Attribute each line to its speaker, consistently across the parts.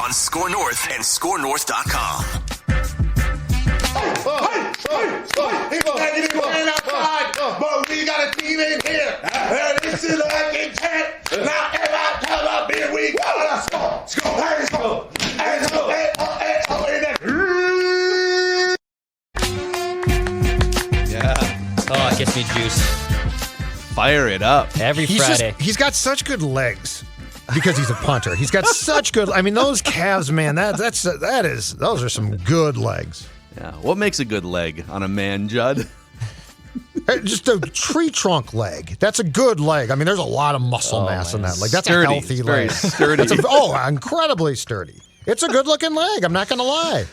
Speaker 1: on Score North and ScoreNorth.com.
Speaker 2: But we got a team in here. And this is like a chant. Now every time I beer, we gotta score. Score. Let's go. Let's go.
Speaker 3: Yeah.
Speaker 4: Oh, it gets me juiced.
Speaker 3: Fire it up.
Speaker 4: Every Friday.
Speaker 5: He's got such good legs because he's a punter. He's got such good. I mean, those calves, man. Those are some good legs.
Speaker 3: Yeah. What makes a good leg on a man, Judd?
Speaker 5: Just a tree trunk leg. That's a good leg. I mean, there's a lot of muscle mass in that leg. That's
Speaker 3: sturdy.
Speaker 5: a healthy
Speaker 3: It's very
Speaker 5: leg.
Speaker 3: sturdy.
Speaker 5: Incredibly sturdy. It's a good-looking leg. I'm not going to lie.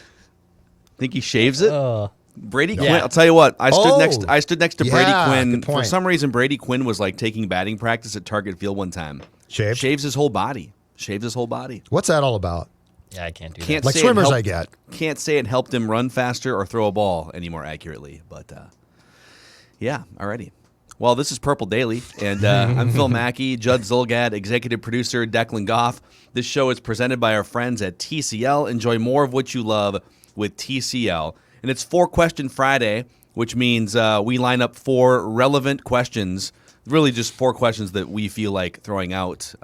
Speaker 3: Think he shaves it? Brady Quinn.
Speaker 4: Yeah.
Speaker 3: I'll tell you what. I stood next to Brady
Speaker 5: Yeah,
Speaker 3: Quinn.
Speaker 5: good point.
Speaker 3: For some reason, Brady Quinn was like taking batting practice at Target Field one time. Shaves his whole body.
Speaker 5: What's that all about?
Speaker 4: Yeah, I can't do
Speaker 3: Can't
Speaker 4: that.
Speaker 5: Like
Speaker 3: say
Speaker 5: swimmers,
Speaker 3: it
Speaker 5: I get.
Speaker 3: Can't say it helped him run faster or throw a ball any more accurately. But yeah, alrighty. Well, this is Purple Daily, and I'm Phil Mackey, Judd Zulgad, executive producer, Declan Goff. This show is presented by our friends at TCL. Enjoy more of what you love with TCL. And it's 4-Question Friday, which means we line up 4 relevant questions, really just 4 questions that we feel like throwing out.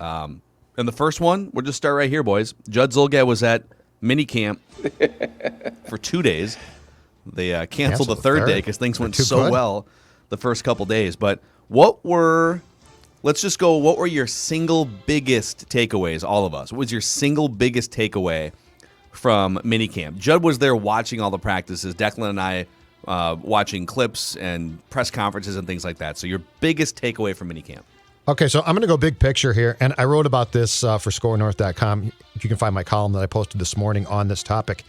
Speaker 3: And the first one, we'll just start right here, boys. Judd Zulgad was at Minicamp for 2 days. They canceled the third day because things went so well the first couple days. But what were your single biggest takeaways, all of us? What was your single biggest takeaway from Minicamp? Judd was there watching all the practices. Declan and I watching clips and press conferences and things like that. So your biggest takeaway from Minicamp.
Speaker 5: Okay, so I'm going to go big picture here, and I wrote about this for ScoreNorth.com. You can find my column that I posted this morning on this topic.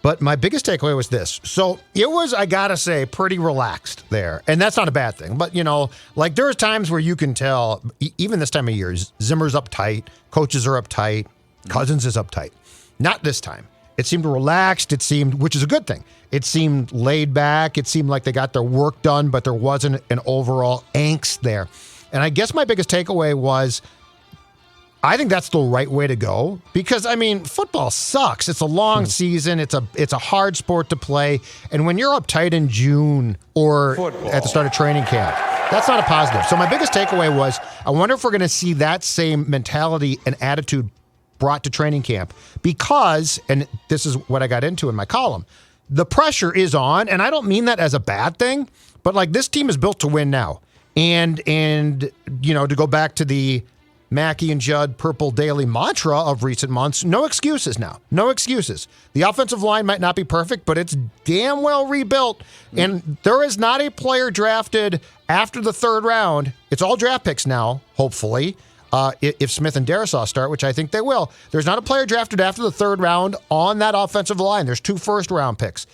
Speaker 5: But my biggest takeaway was this. So it was, I got to say, pretty relaxed there. And that's not a bad thing. But, like there are times where you can tell, even this time of year, Zimmer's uptight, coaches are uptight, Cousins is uptight. Not this time. It seemed relaxed. It seemed, which is a good thing. It seemed laid back. It seemed like they got their work done, but there wasn't an overall angst there. And I guess my biggest takeaway was, I think that's the right way to go because, I mean, football sucks. It's a long season. It's a hard sport to play. And when you're uptight in June or at the start of training camp, that's not a positive. So my biggest takeaway was, I wonder if we're going to see that same mentality and attitude brought to training camp because, and this is what I got into in my column, the pressure is on. And I don't mean that as a bad thing, but like this team is built to win now. And to go back to the Mackey and Judd Purple Daily mantra of recent months, no excuses now. No excuses. The offensive line might not be perfect, but it's damn well rebuilt. And there is not a player drafted after the third round. It's all draft picks now, hopefully, if Smith and Darisaw start, which I think they will. There's not a player drafted after the third round on that offensive line. There's 2 first-round picks.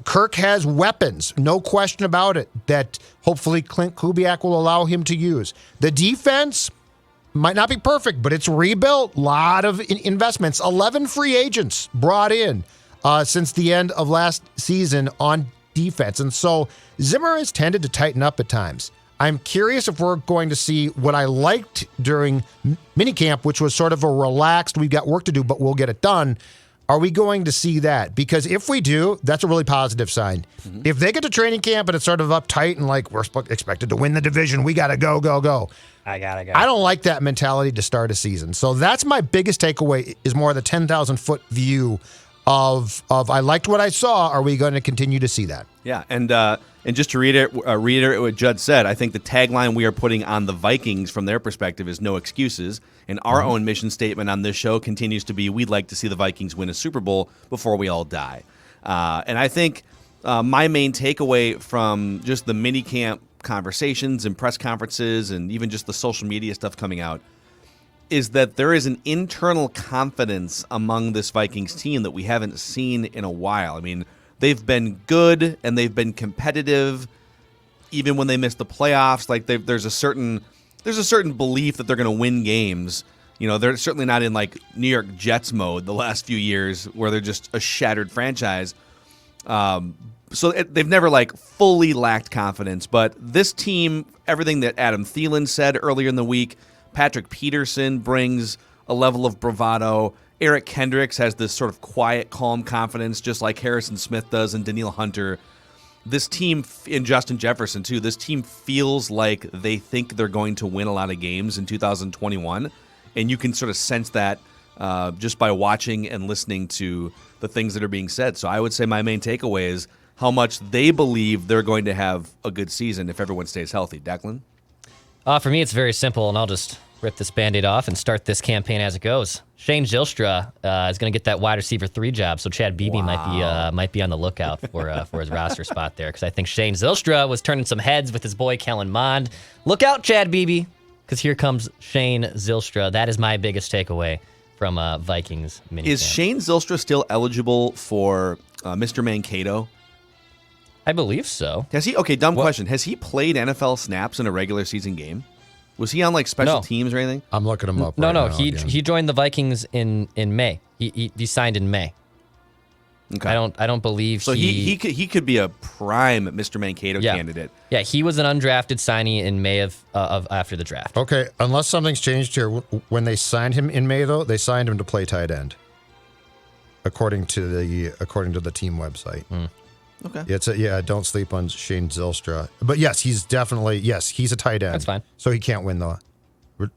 Speaker 5: Kirk has weapons, no question about it, that hopefully Clint Kubiak will allow him to use. The defense might not be perfect, but it's rebuilt. A lot of investments. 11 free agents brought in since the end of last season on defense. And so Zimmer has tended to tighten up at times. I'm curious if we're going to see what I liked during minicamp, which was sort of a relaxed, we've got work to do, but we'll get it done. Are we going to see that? Because if we do, that's a really positive sign. Mm-hmm. If they get to training camp and it's sort of uptight and like we're expected to win the division, we got to go.
Speaker 4: I gotta go.
Speaker 5: I don't like that mentality to start a season. So that's my biggest takeaway is more the 10,000-foot view of I liked what I saw. Are we going to continue to see that?
Speaker 3: Yeah, and just to reiterate what Judd said, I think the tagline we are putting on the Vikings from their perspective is no excuses. And our own mission statement on this show continues to be we'd like to see the Vikings win a Super Bowl before we all die. And I think my main takeaway from just the minicamp conversations and press conferences and even just the social media stuff coming out is that there is an internal confidence among this Vikings team that we haven't seen in a while. I mean, they've been good and they've been competitive even when they miss the playoffs. Like there's a certain belief that they're going to win games. You know, they're certainly not in like New York Jets mode the last few years where they're just a shattered franchise. So they've never like fully lacked confidence, but this team, everything that Adam Thielen said earlier in the week, Patrick Peterson brings a level of bravado. Eric Kendricks has this sort of quiet, calm confidence, just like Harrison Smith does and Daniil Hunter. This team, and Justin Jefferson too, this team feels like they think they're going to win a lot of games in 2021, and you can sort of sense that just by watching and listening to the things that are being said. So I would say my main takeaway is how much they believe they're going to have a good season if everyone stays healthy. Declan?
Speaker 4: For me, it's very simple, and I'll just rip this Band-Aid off and start this campaign as it goes. Shane Zylstra is going to get that wide receiver 3 job, so Chad Beebe might be on the lookout for his roster spot there, because I think Shane Zylstra was turning some heads with his boy Kellen Mond. Look out, Chad Beebe, because here comes Shane Zylstra. That is my biggest takeaway from Vikings minicamp.
Speaker 3: Is Shane Zylstra still eligible for Mr. Mankato?
Speaker 4: I believe so.
Speaker 3: Has he? Okay, dumb question. Has he played NFL snaps in a regular season game? Was he on like special teams or anything?
Speaker 5: I'm looking him up.
Speaker 4: No.
Speaker 5: He
Speaker 4: He joined the Vikings in May. He signed in May.
Speaker 3: Okay.
Speaker 4: I don't believe
Speaker 3: so. He could be a prime Mr. Mankato candidate.
Speaker 4: Yeah, he was an undrafted signee in May of after the draft.
Speaker 5: Okay, unless something's changed here. When they signed him in May, though, they signed him to play tight end, according to the team website.
Speaker 3: Okay.
Speaker 5: Don't sleep on Shane Zylstra. But yes, he's a tight end.
Speaker 4: That's fine.
Speaker 5: So he can't win the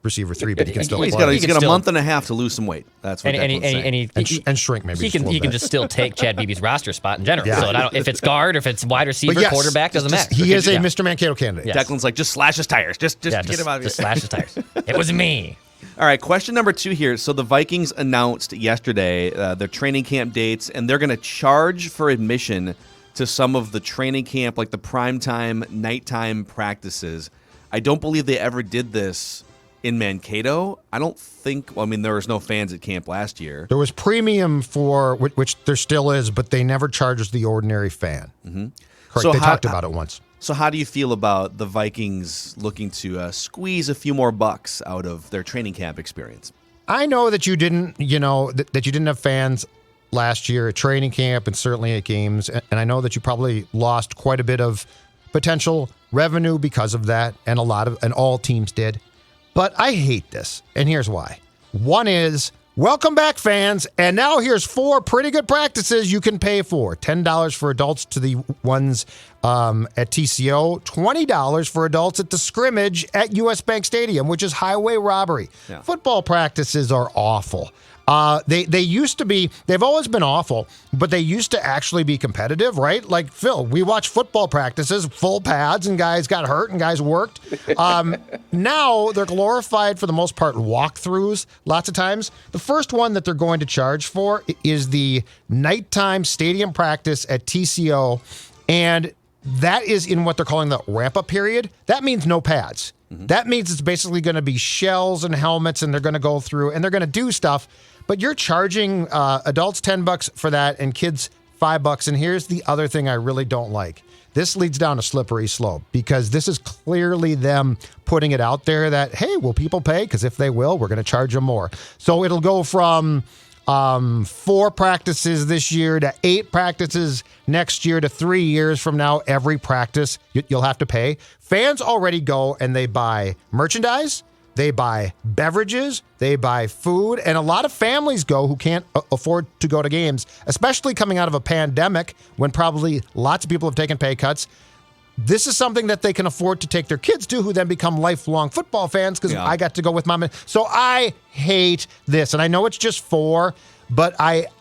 Speaker 5: receiver 3, but he can still
Speaker 3: He's
Speaker 5: play.
Speaker 3: got a month and a half to lose some weight. That's what Declan's saying.
Speaker 5: And shrink maybe.
Speaker 4: He can just still take Chad Beebe's roster spot in general.
Speaker 5: Yeah.
Speaker 4: So if it's guard, or if it's wide receiver, quarterback, doesn't matter.
Speaker 5: He is a Mr. Mankato candidate.
Speaker 4: Yes.
Speaker 3: Declan's like, just slash his tires. Just get him out of here.
Speaker 4: Just slash his tires. It was me.
Speaker 3: All right, question number 2 here. So the Vikings announced yesterday their training camp dates, and they're going to charge for admission to some of the training camp, like the primetime, nighttime practices. I don't believe they ever did this in Mankato. I don't think, there was no fans at camp last year.
Speaker 5: There was premium for, which there still is, but they never charged the ordinary fan. Mm-hmm. Correct.
Speaker 3: So
Speaker 5: they talked about it once.
Speaker 3: So how do you feel about the Vikings looking to squeeze a few more bucks out of their training camp experience?
Speaker 5: I know that you didn't, that you didn't have fans last year at training camp and certainly at games, and I know that you probably lost quite a bit of potential revenue because of that, and all teams did. But I hate this, and here's why. One is, welcome back, fans, and now here's 4 pretty good practices you can pay for. $10 for adults to the ones at TCO, $20 for adults at the scrimmage at US Bank Stadium, which is highway robbery. Yeah. Football practices are awful. They used to be, they've always been awful, but they used to actually be competitive, right? Like, Phil, we watch football practices, full pads, and guys got hurt and guys worked. Now they're glorified for the most part walkthroughs lots of times. The first one that they're going to charge for is the nighttime stadium practice at TCO, and that is in what they're calling the ramp-up period. That means no pads. Mm-hmm. That means it's basically going to be shells and helmets, and they're going to go through, and they're going to do stuff. But you're charging adults $10 for that and kids $5. And here's the other thing I really don't like. This leads down a slippery slope, because this is clearly them putting it out there that, hey, will people pay? Because if they will, we're going to charge them more. So it'll go from 4 practices this year to 8 practices next year to 3 years from now. Every practice you'll have to pay. Fans already go and they buy merchandise, they buy beverages, they buy food, and a lot of families go who can't afford to go to games, especially coming out of a pandemic when probably lots of people have taken pay cuts. This is something that they can afford to take their kids to, who then become lifelong football fans, because I got to go with mom. So I hate this. And I know it's just 4, but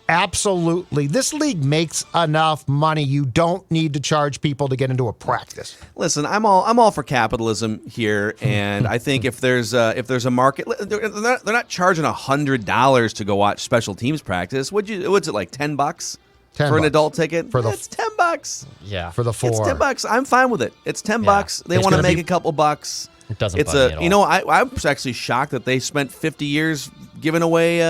Speaker 5: this league makes enough money. You don't need to charge people to get into a practice.
Speaker 3: Listen, I'm all for capitalism here, and I think if there's a market, they're not charging $100 to go watch special teams practice. What's it, like $10? For an adult ticket? It's $10.
Speaker 5: Yeah. For the 4.
Speaker 3: It's $10. I'm fine with it. It's $10. They want to make a couple bucks.
Speaker 4: It doesn't bug me at all.
Speaker 3: I was actually shocked that they spent 50 years giving away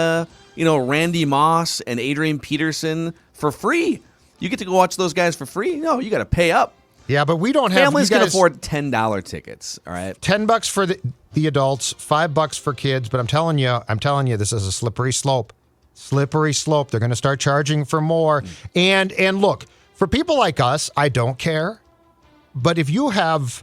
Speaker 3: Randy Moss and Adrian Peterson for free. You get to go watch those guys for free? No, you got to pay up.
Speaker 5: Yeah, but we don't have...
Speaker 3: Families can afford $10 tickets, all right?
Speaker 5: $10 for the adults, $5 for kids, but I'm telling you, this is a slippery slope. Slippery slope. They're going to start charging for more. And look, for people like us, I don't care. But if you have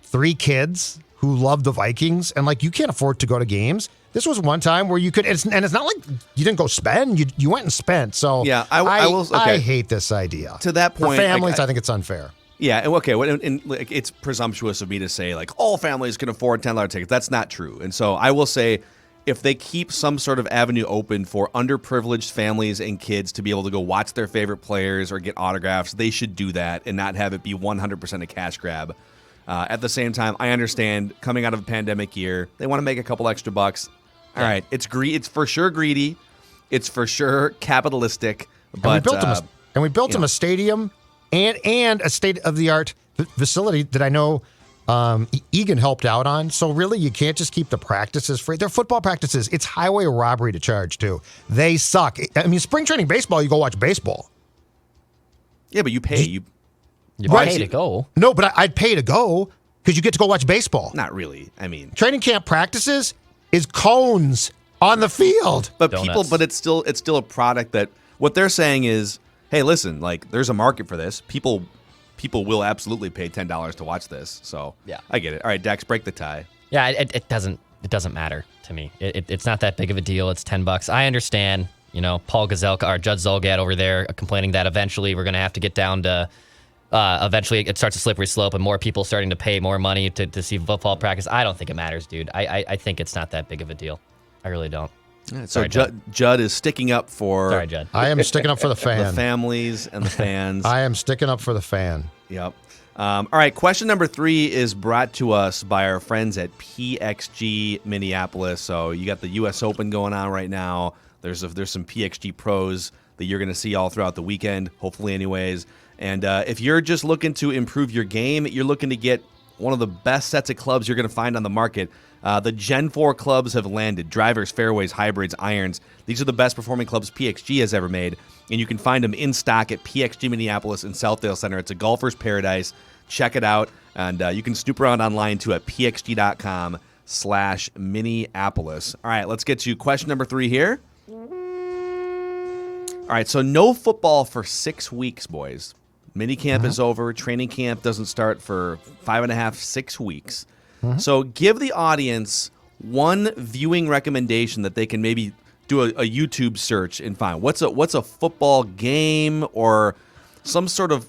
Speaker 5: 3 kids who love the Vikings and you can't afford to go to games, This was one time where you could, and it's not like you didn't go spend. You went and spent. So
Speaker 3: Yeah, I will. Okay.
Speaker 5: I hate this idea.
Speaker 3: To that point,
Speaker 5: for families,
Speaker 3: like,
Speaker 5: I think it's unfair.
Speaker 3: Yeah, okay. And like, it's presumptuous of me to say like all families can afford $10 tickets. That's not true. And so I will say, if they keep some sort of avenue open for underprivileged families and kids to be able to go watch their favorite players or get autographs, they should do that and not have it be 100% a cash grab. At the same time, I understand coming out of a pandemic year, they want to make a couple extra bucks. All right, it's for sure greedy. It's for sure capitalistic. But
Speaker 5: we built them a stadium and a state-of-the-art facility that I know Egan helped out on. So really, you can't just keep the practices free. They're football practices. It's highway robbery to charge too. They suck. I mean, spring training baseball, you go watch baseball.
Speaker 3: Yeah, but you pay.
Speaker 4: You pay to go.
Speaker 5: No, but I'd pay to go because you get to go watch baseball.
Speaker 3: Not really. I mean,
Speaker 5: training camp practices is cones on the field.
Speaker 3: But
Speaker 4: Donuts.
Speaker 3: it's still a product that what they're saying is, hey, listen, like there's a market for this. People will absolutely pay $10 to watch this. So
Speaker 4: yeah,
Speaker 3: I get it. All right, Dex, break the tie.
Speaker 4: Yeah, it doesn't matter to me. It's not that big of a deal. It's $10. I understand. You know, Paul Gazelka or Judd Zolgad over there complaining that eventually we're going to have to get down to. Eventually, it starts a slippery slope, and more people starting to pay more money to see football practice. I don't think it matters, dude. I think it's not that big of a deal. I really don't.
Speaker 3: Yeah, so
Speaker 4: Sorry,
Speaker 3: Judd is sticking up for.
Speaker 4: Sorry, Judd.
Speaker 5: I am sticking up for the fan.
Speaker 3: The families and the fans.
Speaker 5: I am sticking up for the fan.
Speaker 3: Yep. All right. Question number 3 is brought to us by our friends at PXG Minneapolis. So you got the U.S. Open going on right now. There's some PXG pros that you're going to see all throughout the weekend, hopefully, anyways. And if you're just looking to improve your game, you're looking to get one of the best sets of clubs you're going to find on the market. The Gen 4 clubs have landed. Drivers, fairways, hybrids, irons. These are the best performing clubs PXG has ever made. And you can find them in stock at PXG Minneapolis and Southdale Center. It's a golfer's paradise. Check it out. And you can snoop around online too at pxg.com/Minneapolis. All right, let's get to question number 3 here. All right, so no football for 6 weeks, boys. Minicamp is over. Training camp doesn't start for 5.5, 6 weeks. So give the audience one viewing recommendation that they can maybe do a YouTube search and find. What's a football game or some sort of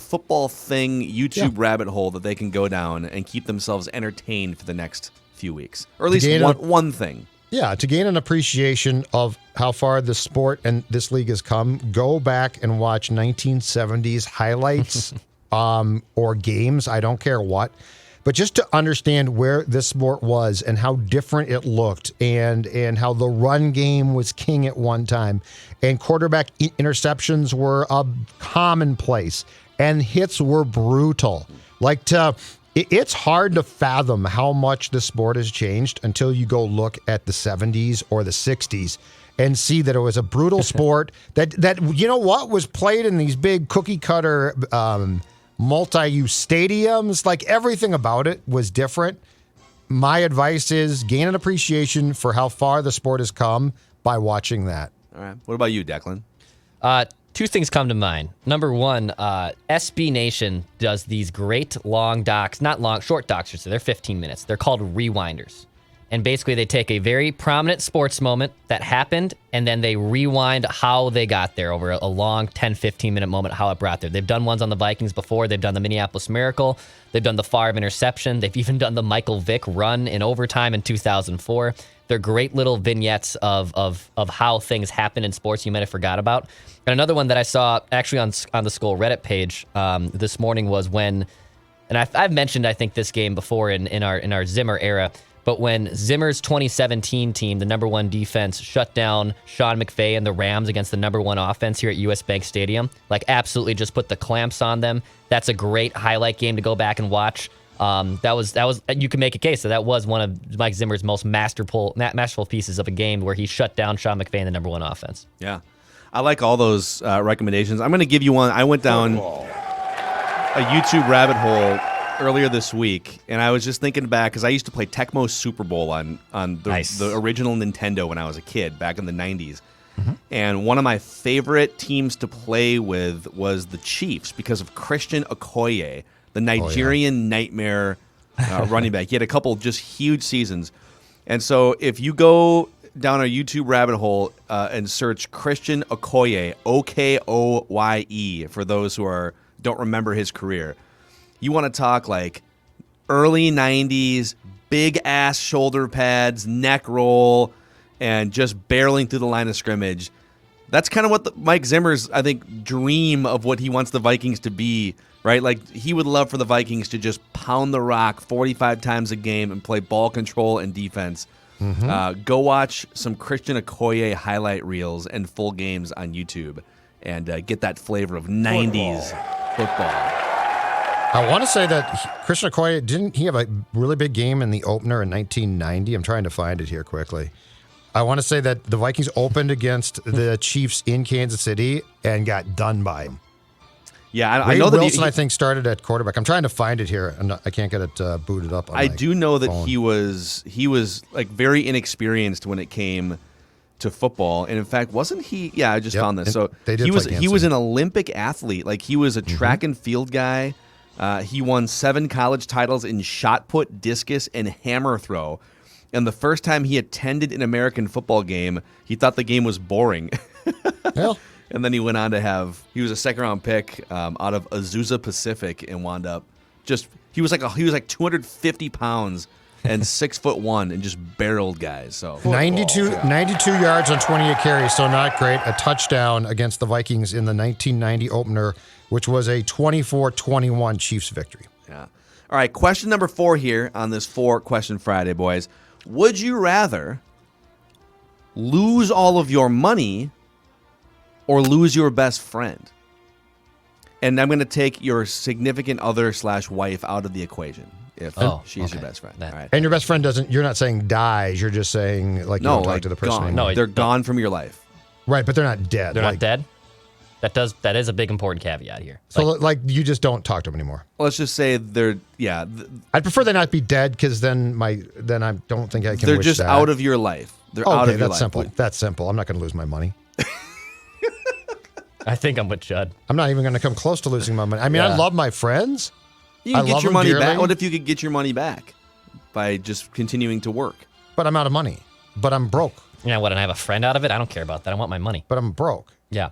Speaker 3: football thing YouTube rabbit hole that they can go down and keep themselves entertained for the next few weeks, or at least one thing.
Speaker 5: Yeah, to gain an appreciation of how far the sport and this league has come, go back and watch 1970s highlights or games. I don't care what. But just to understand where this sport was and how different it looked and how the run game was king at one time and quarterback interceptions were a commonplace and hits were brutal. It's hard to fathom how much the sport has changed until you go look at the 70s or the 60s and see that it was a brutal sport that you know what was played in these big cookie cutter multi-use stadiums. Like everything about it was different. My advice is gain an appreciation for how far the sport has come by watching that.
Speaker 3: All right. What about you, Declan?
Speaker 4: 2 things come to mind. Number 1, SB Nation does these great long docs, not long, short docs, so they're 15 minutes. They're called rewinders. And basically they take a very prominent sports moment that happened, and then they rewind how they got there over a long 10, 15-minute moment, how it brought there. They've done ones on the Vikings before. They've done the Minneapolis Miracle. They've done the Favre interception. They've even done the Michael Vick run in overtime in 2004. They're great little vignettes of how things happen in sports you might have forgot about. And another one that I saw actually on the Skull Reddit page this morning was when, and I've mentioned I think this game before in our Zimmer era, but when Zimmer's 2017 team, the number 1 defense, shut down Sean McVay and the Rams against the number 1 offense here at US Bank Stadium, like absolutely just put the clamps on them. That's a great highlight game to go back and watch. That was you can make a case that was one of Mike Zimmer's most masterful pieces of a game where he shut down Sean McVay and the number 1 offense.
Speaker 3: Yeah. I like all those recommendations. I'm going to give you one. I went down a YouTube rabbit hole earlier this week, and I was just thinking back because I used to play Tecmo Super Bowl on the original Nintendo when I was a kid back in the 90s. And one of my favorite teams to play with was the Chiefs because of Christian Okoye, the Nigerian nightmare running back. He had a couple just huge seasons. And so if you go down a YouTube rabbit hole and search Christian Okoye, Okoye, for those who don't remember his career, you want to talk like early 90s, big ass shoulder pads, neck roll, and just barreling through the line of scrimmage. That's kind of what Mike Zimmer's, I think, dream of what he wants the Vikings to be, right? Like, he would love for the Vikings to just pound the rock 45 times a game and play ball control and defense. Go watch some Christian Okoye highlight reels and full games on YouTube and get that flavor of 90s football.
Speaker 5: I want to say that Christian Okoye, didn't he have a really big game in the opener in 1990? I'm trying to find it here quickly. I want to say that the Vikings opened against the Chiefs in Kansas City and got done by him.
Speaker 3: Yeah, I
Speaker 5: Wade
Speaker 3: know that
Speaker 5: Wilson, I think, started at quarterback. I'm trying to find it here, and I can't get it booted up.
Speaker 3: I do know that
Speaker 5: phone.
Speaker 3: he was like very inexperienced when it came to football, and in fact, wasn't he? Yeah, I just found this. So
Speaker 5: they did
Speaker 3: he was
Speaker 5: play
Speaker 3: he was
Speaker 5: Kansas.
Speaker 3: an Olympic athlete. Like, he was a track and field guy. He won 7 college titles in shot put, discus, and hammer throw. And the first time he attended an American football game, he thought the game was boring.
Speaker 5: Well,
Speaker 3: And then he went on to he was a second-round pick out of Azusa Pacific and wound up he was like 250 pounds and 6'1" and just barreled guys. So
Speaker 5: 92 yards on 28 carries, so not great. A touchdown against the Vikings in the 1990 opener, which was a 24-21 Chiefs victory.
Speaker 3: yeah. All right, question number 4 here on this 4-question Friday, boys. Would you rather lose all of your money or lose your best friend? And I'm going to take your significant other / wife out of the equation if she's your best friend. All right.
Speaker 5: And your best friend you're not saying dies, you're just saying like you don't talk to the person
Speaker 3: gone.
Speaker 5: anymore.
Speaker 4: No,
Speaker 3: They're gone from your life.
Speaker 5: Right, but they're not dead.
Speaker 4: They're not dead. That is a big important caveat here.
Speaker 5: So like you just don't talk to them anymore.
Speaker 3: Let's just say
Speaker 5: I'd prefer they not be dead because then I don't think I can.
Speaker 3: they're
Speaker 5: wish
Speaker 3: just
Speaker 5: that.
Speaker 3: out of your life. They're out of your
Speaker 5: that's
Speaker 3: life.
Speaker 5: simple. That's simple. I'm not going to lose my money.
Speaker 4: I think I'm with Judd.
Speaker 5: I'm not even going to come close to losing my money. I mean, I love my friends.
Speaker 3: You can
Speaker 5: I
Speaker 3: get
Speaker 5: love
Speaker 3: your
Speaker 5: them
Speaker 3: money
Speaker 5: dearly.
Speaker 3: back. What if you could get your money back by just continuing to work?
Speaker 5: But I'm out of money. But I'm broke.
Speaker 4: You know what? And I have a friend out of it. I don't care about that. I want my money.
Speaker 5: But I'm broke.
Speaker 4: Yeah.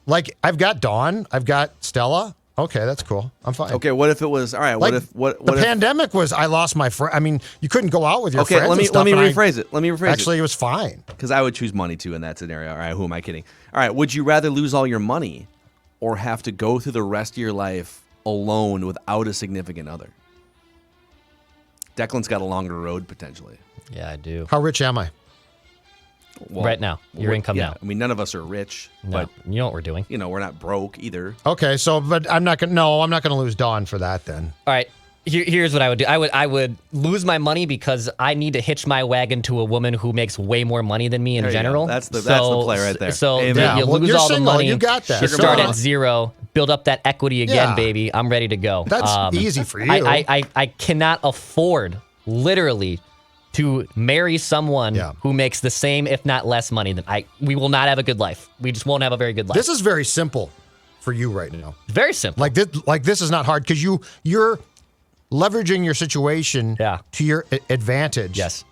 Speaker 5: Like, I've got Dawn. I've got Stella. Okay, that's cool. I'm fine.
Speaker 3: Okay, what if it was all right?
Speaker 5: Like,
Speaker 3: What
Speaker 5: the
Speaker 3: if
Speaker 5: pandemic was I lost my friend. I mean, you couldn't go out with your friends.
Speaker 3: let me rephrase it. Let me rephrase
Speaker 5: Actually, it was fine.
Speaker 3: because I would choose money too in that scenario. All right, who am I kidding? All right, would you rather lose all your money or have to go through the rest of your life alone without a significant other? Declan's got a longer road potentially.
Speaker 4: Yeah, I do.
Speaker 5: How rich am I?
Speaker 3: Well,
Speaker 4: Right now. Your income
Speaker 3: yeah,
Speaker 4: now.
Speaker 3: I mean, none of us are rich,
Speaker 4: No,
Speaker 3: but
Speaker 4: you know what we're doing.
Speaker 3: we're not broke either.
Speaker 5: Okay, so but I'm not gonna lose Dawn for that then.
Speaker 4: All right. Here's what I would do. I would lose my money because I need to hitch my wagon to a woman who makes way more money than me in
Speaker 3: There you go.
Speaker 4: general.
Speaker 3: That's the play right there.
Speaker 4: So
Speaker 3: Amen.
Speaker 5: Yeah,
Speaker 4: you
Speaker 5: well,
Speaker 4: lose
Speaker 5: you're
Speaker 4: all
Speaker 5: single,
Speaker 4: the money.
Speaker 5: you got that.
Speaker 4: You start
Speaker 5: Sure.
Speaker 4: at 0, build up that equity again,
Speaker 5: Yeah.
Speaker 4: baby. I'm ready to go.
Speaker 5: That's easy for you.
Speaker 4: I cannot afford, literally, to marry someone who makes the same, if not less, money than we will not have a good life. We just won't have a very good life.
Speaker 5: This is very simple for you right now.
Speaker 4: very simple.
Speaker 5: Like this is not hard because you're leveraging your situation to your advantage.
Speaker 4: Yes.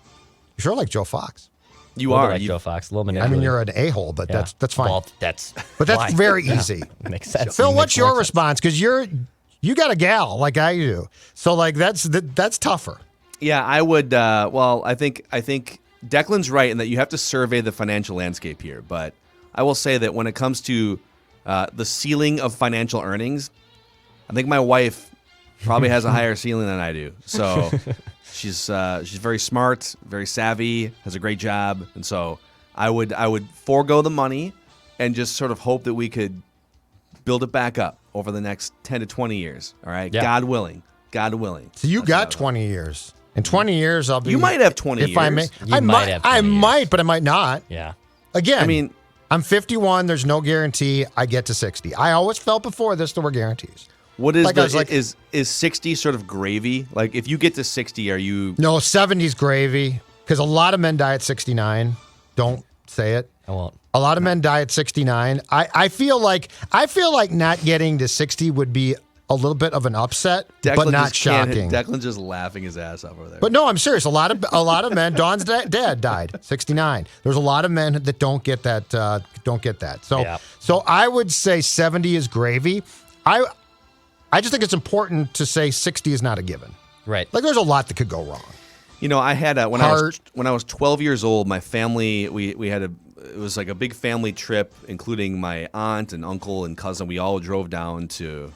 Speaker 5: You're sort of like Joe Fox.
Speaker 3: You
Speaker 4: A little
Speaker 3: are.
Speaker 4: like Joe Fox. A little
Speaker 5: I
Speaker 4: manipulative.
Speaker 5: mean, you're an a-hole, but
Speaker 4: Yeah.
Speaker 5: that's fine.
Speaker 4: Well, that's
Speaker 5: but that's
Speaker 4: why.
Speaker 5: very easy.
Speaker 4: Makes sense.
Speaker 5: Phil,
Speaker 4: Makes
Speaker 5: what's
Speaker 4: more
Speaker 5: your
Speaker 4: sense.
Speaker 5: response? Because you got a gal like I do, so like that's tougher.
Speaker 3: Yeah, I would. Well, I think Declan's right in that you have to survey the financial landscape here. But I will say that when it comes to the ceiling of financial earnings, I think my wife probably has a higher ceiling than I do. So she's very smart, very savvy, has a great job, and so I would forego the money and just sort of hope that we could build it back up over the next 10 to 20 years. All right,
Speaker 4: Yeah.
Speaker 3: God willing. God willing.
Speaker 5: So you got 20 years. In 20 years, I'll be.
Speaker 3: You might have 20
Speaker 5: if I may.
Speaker 3: years.
Speaker 4: You
Speaker 5: I
Speaker 4: might have 20
Speaker 5: I
Speaker 4: years.
Speaker 5: might, but I might not.
Speaker 4: Yeah.
Speaker 5: Again,
Speaker 3: I mean,
Speaker 5: I'm 51. There's no guarantee I get to 60. I always felt before this there were guarantees.
Speaker 3: what is
Speaker 5: Like I was like-
Speaker 3: is 60 sort of gravy? Like if you get to 60, are you?
Speaker 5: No, 70's gravy because a lot of men die at 69. Don't say it.
Speaker 4: I won't.
Speaker 5: A lot of men die at 69. I feel like not getting to 60 would be a little bit of an upset,
Speaker 3: Declan
Speaker 5: but not
Speaker 3: just can't-
Speaker 5: shocking.
Speaker 3: Declan's just laughing his ass off over there.
Speaker 5: But no, I'm serious. A lot of men. Don's dad died 69. There's a lot of men that don't get that. So
Speaker 4: Yeah.
Speaker 5: so I would say 70 is gravy. I just think it's important to say 60 is not a given.
Speaker 4: Right.
Speaker 5: Like there's a lot that could go wrong.
Speaker 3: You know, I had when I was 12 years old, my family we had it was like a big family trip, including my aunt and uncle and cousin. We all drove down to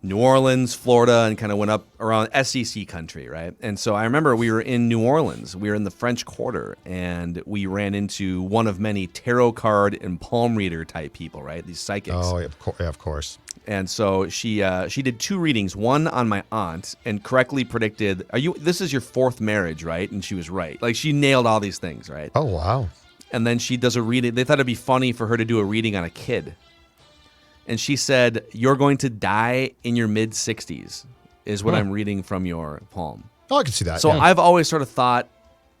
Speaker 3: New Orleans, Florida, and kind of went up around SEC country, right? And so I remember we were in New Orleans. We were in the French Quarter, and we ran into one of many tarot card and palm reader type people, right? These psychics.
Speaker 5: Oh, of course.
Speaker 3: And so she did 2 readings, one on my aunt, and correctly predicted. This is your 4th marriage, right? And she was right. Like she nailed all these things, right?
Speaker 5: Oh, wow.
Speaker 3: And then she does a reading. They thought it'd be funny for her to do a reading on a kid. And she said, "You're going to die in your mid-60s," is what I'm reading from your palm.
Speaker 5: Oh, I can see that.
Speaker 3: So
Speaker 5: yeah.
Speaker 3: I've always sort of thought,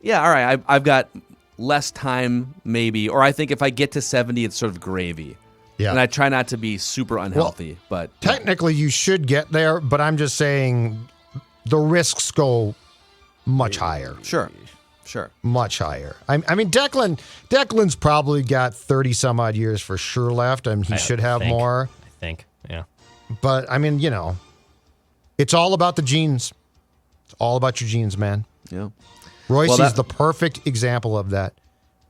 Speaker 3: yeah, all right, I've got less time maybe, or I think if I get to 70, it's sort of gravy.
Speaker 5: Yeah.
Speaker 3: And I try not to be super unhealthy, but
Speaker 5: Technically, you should get there, but I'm just saying the risks go much higher.
Speaker 3: Sure.
Speaker 5: Much higher. I mean, Declan's probably got 30 some odd years for sure left. I mean, he should have more.
Speaker 4: I think, yeah.
Speaker 5: But I mean, it's all about the genes. It's all about your genes, man.
Speaker 3: Yeah.
Speaker 5: Royce
Speaker 3: Well,
Speaker 5: is the perfect example of that.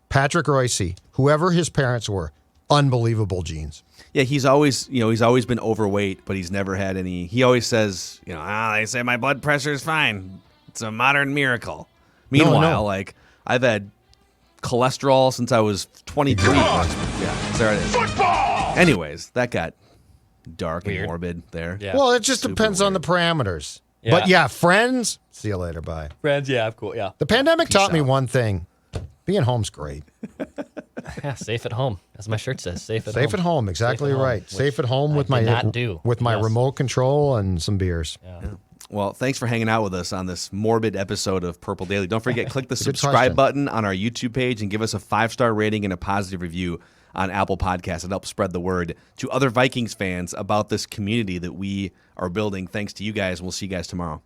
Speaker 5: Patrick Royce, whoever his parents were, unbelievable genes.
Speaker 3: Yeah, he's always been overweight, but he's never had any. He always says, they say my blood pressure is fine. It's a modern miracle. Meanwhile, like I've had cholesterol since I was 23. Yeah, there it is.
Speaker 2: Football!
Speaker 3: Anyways, that got dark and morbid there.
Speaker 4: Yeah.
Speaker 5: Well, it just
Speaker 3: Super
Speaker 5: depends on the
Speaker 3: weird.
Speaker 5: parameters.
Speaker 4: Yeah.
Speaker 5: But yeah, friends, see you later, bye.
Speaker 4: Friends, yeah, cool, yeah.
Speaker 5: The pandemic taught me
Speaker 3: out.
Speaker 5: one thing. Being home's great.
Speaker 4: Yeah, safe at home. As my shirt says, safe at home.
Speaker 5: Safe at home, exactly
Speaker 4: Safe at home,
Speaker 5: right.
Speaker 4: which
Speaker 5: Safe at home
Speaker 4: I
Speaker 5: with
Speaker 4: did
Speaker 5: my
Speaker 4: not do.
Speaker 5: with my
Speaker 4: Yes.
Speaker 5: remote control and some beers.
Speaker 3: Well, thanks for hanging out with us on this morbid episode of Purple Daily. Don't forget, click the
Speaker 5: It's a good
Speaker 3: subscribe
Speaker 5: question.
Speaker 3: button on our YouTube page and give us a 5-star rating and a positive review on Apple Podcasts. It helps spread the word to other Vikings fans about this community that we are building. Thanks to you guys. We'll see you guys tomorrow.